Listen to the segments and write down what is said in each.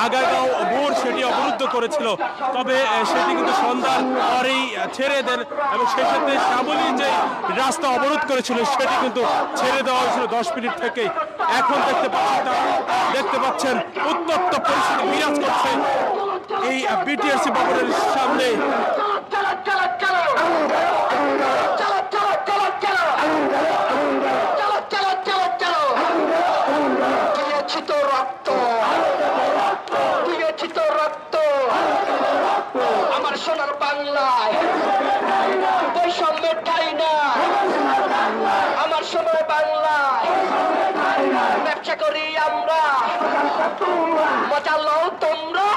আগারগাঁও মোড় সেটি অবরুদ্ধ করেছিল, তবে সেটি কিন্তু সন্ধ্যার পরেই ছেড়ে দেন এবং সেই সাথে শ্যামলী যে রাস্তা অবরোধ করেছিল সেটি কিন্তু ছেড়ে দেওয়া হয়েছিল 10 মিনিট থেকেই। এখন দেখতে পাচ্ছেন উত্তপ্ত পরিস্থিতি বিরাজ করছে এই বিটিআরসি ভবনের সামনে। আমার সোনার বাংলায় বৈষম্যের ঠাই না, আমার সোনার বাংলায় ব্যবসা করি আমরা, মজা লও তোমরা,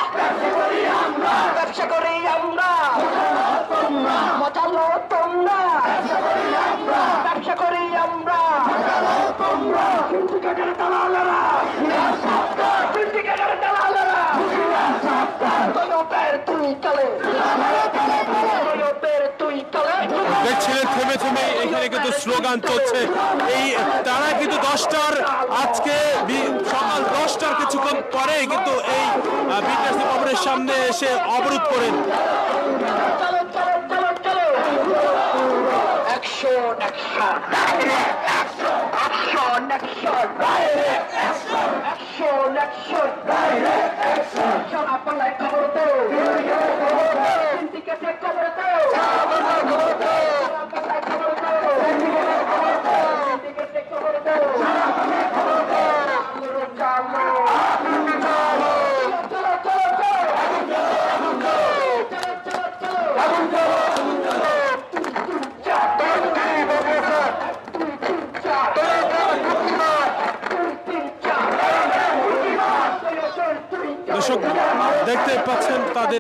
ব্যবসা করি আমরা, মজা লও তোমরা, ব্যবসা করি আমরা, সিন্ডিকেটের দালালেরা, সিন্ডিকেটের দালালেরা, তুই চলে, তুই চলে। দেখছিলেন থেমে থেমে এখানে কিন্তু স্লোগান চলছে। এই তারা কিন্তু 10টার আজকে সকাল 10টার কিছুক্ষণ পরে কিন্তু এই বিটিআরসি ভবনের সামনে এসে অবরোধ করেন। দর্শক দেখতে পাচ্ছেন তাদের